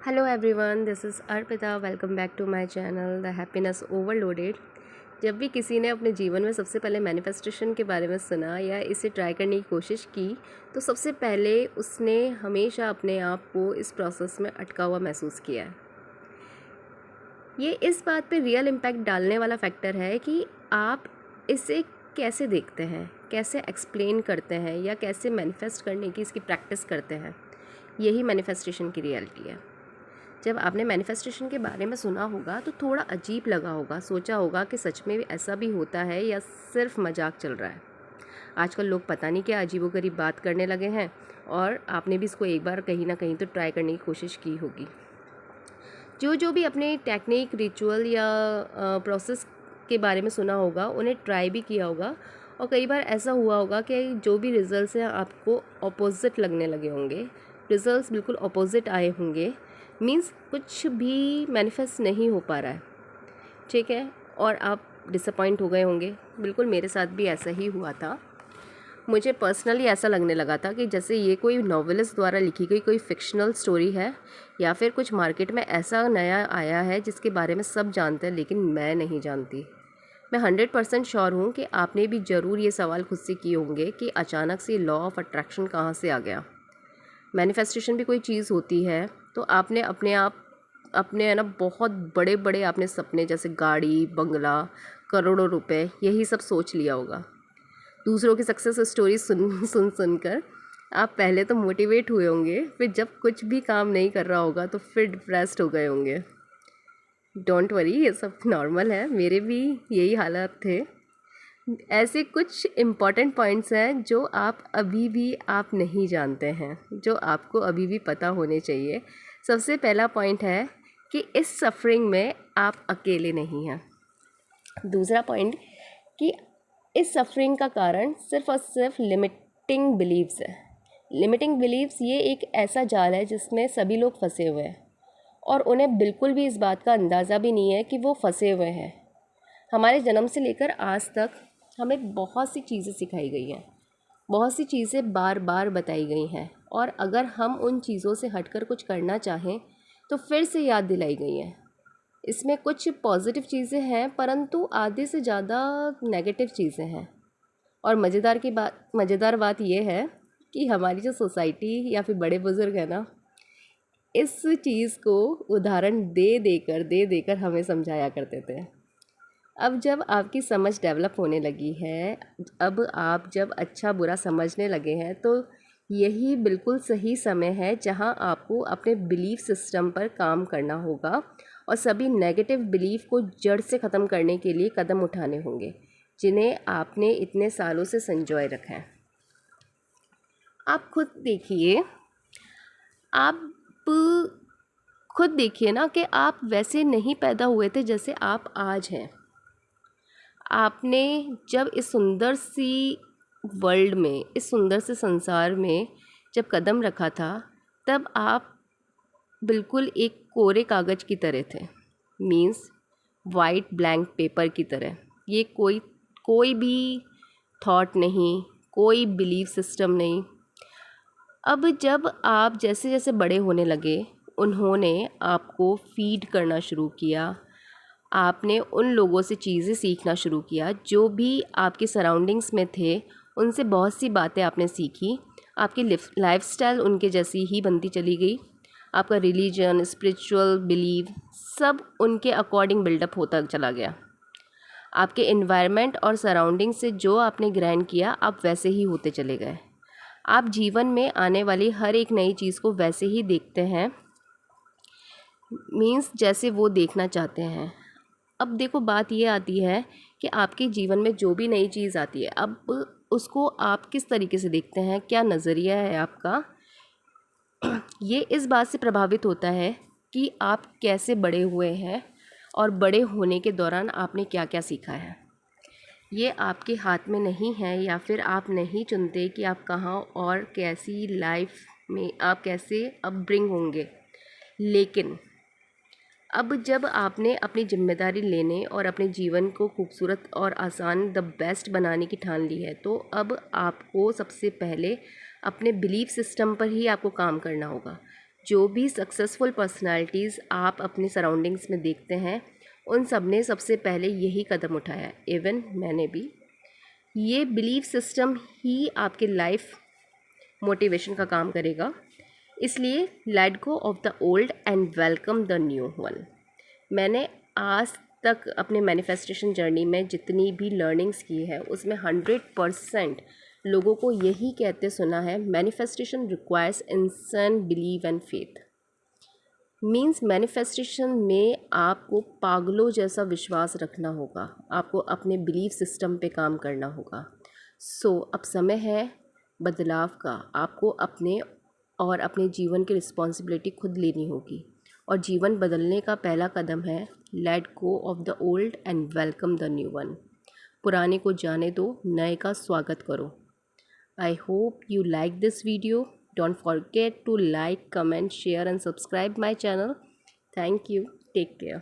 Hello everyone, this is Arpita. Welcome back to my channel the happiness overloaded. जब भी किसी ने अपने जीवन में सबसे पहले मैनिफेस्टेशन के बारे में सुना या इसे ट्राई करने की कोशिश की, तो सबसे पहले उसने हमेशा अपने आप को इस प्रोसेस में अटका हुआ महसूस किया है। ये इस बात पे रियल इम्पैक्ट डालने वाला फैक्टर है कि आप इसे कैसे देखते हैं, कैसे एक्सप्लेन करते हैं या कैसे मैनिफेस्ट करने की इसकी प्रैक्टिस करते हैं। यही मैनिफेस्टेशन की रियलिटी है। जब आपने मैनिफेस्टेशन के बारे में सुना होगा तो थोड़ा अजीब लगा होगा, सोचा होगा कि सच में ऐसा भी होता है या सिर्फ मजाक चल रहा है। आजकल लोग पता नहीं क्या अजीबोगरीब बात करने लगे हैं और आपने भी इसको एक बार कहीं ना कहीं तो ट्राई करने की कोशिश की होगी। जो भी अपने टेक्निक, रिचुअल या प्रोसेस के बारे में सुना होगा उन्हें ट्राई भी किया होगा, और कई बार ऐसा हुआ होगा कि जो भी रिज़ल्ट्स हैं आपको अपोजिट लगने लगे होंगे। रिज़ल्ट्स बिल्कुल अपोजिट आए होंगे, मींस कुछ भी मैनिफेस्ट नहीं हो पा रहा है, ठीक है, और आप डिसअपॉइंट हो गए होंगे। बिल्कुल मेरे साथ भी ऐसा ही हुआ था। मुझे पर्सनली ऐसा लगने लगा था कि जैसे ये कोई नॉवेलिस्ट द्वारा लिखी गई कोई फिक्शनल स्टोरी है, या फिर कुछ मार्केट में ऐसा नया आया है जिसके बारे में सब जानते हैं लेकिन मैं नहीं जानती। मैं 100% श्योर हूँ कि आपने भी ज़रूर ये सवाल खुद से किए होंगे कि अचानक से लॉ ऑफ अट्रैक्शन कहाँ से आ गया। मैनिफेस्टेशन भी कोई चीज़ होती है तो आपने अपने है ना बहुत बड़े बड़े आपने सपने, जैसे गाड़ी, बंगला, करोड़ों रुपए, यही सब सोच लिया होगा। दूसरों की सक्सेस स्टोरी सुनकर आप पहले तो मोटिवेट हुए होंगे, फिर जब कुछ भी काम नहीं कर रहा होगा तो फिर डिप्रेस्ड हो गए होंगे। डोंट वरी, ये सब नॉर्मल है, मेरे भी यही हालात थे। ऐसे कुछ इम्पॉर्टेंट पॉइंट्स हैं जो अभी भी आप नहीं जानते हैं, जो आपको अभी भी पता होने चाहिए। सबसे पहला पॉइंट है कि इस सफरिंग में आप अकेले नहीं हैं। दूसरा पॉइंट कि इस सफरिंग का कारण सिर्फ और सिर्फ लिमिटिंग बिलीव्स है। लिमिटिंग बिलीव्स ये एक ऐसा जाल है जिसमें सभी लोग फंसे हुए हैं और उन्हें बिल्कुल भी इस बात का अंदाज़ा भी नहीं है कि वो फंसे हुए हैं। हमारे जन्म से लेकर आज तक हमें बहुत सी चीज़ें सिखाई गई हैं, बहुत सी चीज़ें बार बार बताई गई हैं, और अगर हम उन चीज़ों से हटकर कुछ करना चाहें तो फिर से याद दिलाई गई हैं। इसमें कुछ पॉजिटिव चीज़ें हैं परंतु आधे से ज़्यादा नेगेटिव चीज़ें हैं। और मज़ेदार बात यह है कि हमारी जो सोसाइटी या फिर बड़े बुज़ुर्ग हैं ना, इस चीज़ को उदाहरण दे देकर हमें समझाया करते थे। अब जब आपकी समझ डेवलप होने लगी है, अब आप जब अच्छा बुरा समझने लगे हैं, तो यही बिल्कुल सही समय है जहां आपको अपने बिलीफ सिस्टम पर काम करना होगा और सभी नेगेटिव बिलीफ को जड़ से ख़त्म करने के लिए कदम उठाने होंगे जिन्हें आपने इतने सालों से संजोए रखा है। आप आप खुद देखिए ना कि आप वैसे नहीं पैदा हुए थे जैसे आप आज हैं। आपने जब इस सुंदर सी वर्ल्ड में, इस सुंदर से संसार में जब कदम रखा था, तब आप बिल्कुल एक कोरे कागज़ की तरह थे, मीन्स वाइट ब्लैंक पेपर की तरह। ये कोई भी थॉट नहीं, कोई बिलीफ सिस्टम नहीं। अब जब आप जैसे जैसे बड़े होने लगे, उन्होंने आपको फीड करना शुरू किया। आपने उन लोगों से चीज़ें सीखना शुरू किया जो भी आपके सराउंडिंग्स में थे, उनसे बहुत सी बातें आपने सीखी। आपकी लाइफस्टाइल उनके जैसी ही बनती चली गई। आपका रिलीजन, स्पिरिचुअल बिलीव सब उनके अकॉर्डिंग बिल्डअप होता चला गया। आपके इन्वायरमेंट और सराउंडिंग से जो आपने ग्रहण किया, आप वैसे ही होते चले गए। आप जीवन में आने वाली हर एक नई चीज़ को वैसे ही देखते हैं, मीन्स जैसे वो देखना चाहते हैं। अब देखो, बात ये आती है कि आपके जीवन में जो भी नई चीज़ आती है, अब उसको आप किस तरीके से देखते हैं, क्या नज़रिया है आपका, ये इस बात से प्रभावित होता है कि आप कैसे बड़े हुए हैं और बड़े होने के दौरान आपने क्या क्या सीखा है। ये आपके हाथ में नहीं है, या फिर आप नहीं चुनते कि आप कहाँ और कैसी लाइफ में आप कैसे अपब्रिंग होंगे। लेकिन अब जब आपने अपनी जिम्मेदारी लेने और अपने जीवन को खूबसूरत और आसान, द बेस्ट बनाने की ठान ली है, तो अब आपको सबसे पहले अपने बिलीफ सिस्टम पर ही आपको काम करना होगा। जो भी सक्सेसफुल पर्सनालिटीज़ आप अपने सराउंडिंग्स में देखते हैं, उन सब ने सबसे पहले यही कदम उठाया, इवन मैंने भी। ये बिलीफ सिस्टम ही आपके लाइफ मोटिवेशन का काम करेगा। इसलिए let go of the old and welcome the new one. मैंने आज तक अपने मैनिफेस्टेशन जर्नी में जितनी भी लर्निंग्स की है, उसमें 100% लोगों को यही कहते सुना है, मैनिफेस्टेशन रिक्वायर्स इंसान believe and faith. Means manifestation में आपको पागलों जैसा विश्वास रखना होगा, आपको अपने बिलीफ सिस्टम पे काम करना होगा। अब समय है बदलाव का। आपको अपने और अपने जीवन की रिस्पॉन्सिबिलिटी खुद लेनी होगी, और जीवन बदलने का पहला कदम है let go of the old and welcome the new one. पुराने को जाने दो, नए का स्वागत करो। I hope you like this video. Don't forget to like, comment, share and subscribe my channel. Thank you. Take care.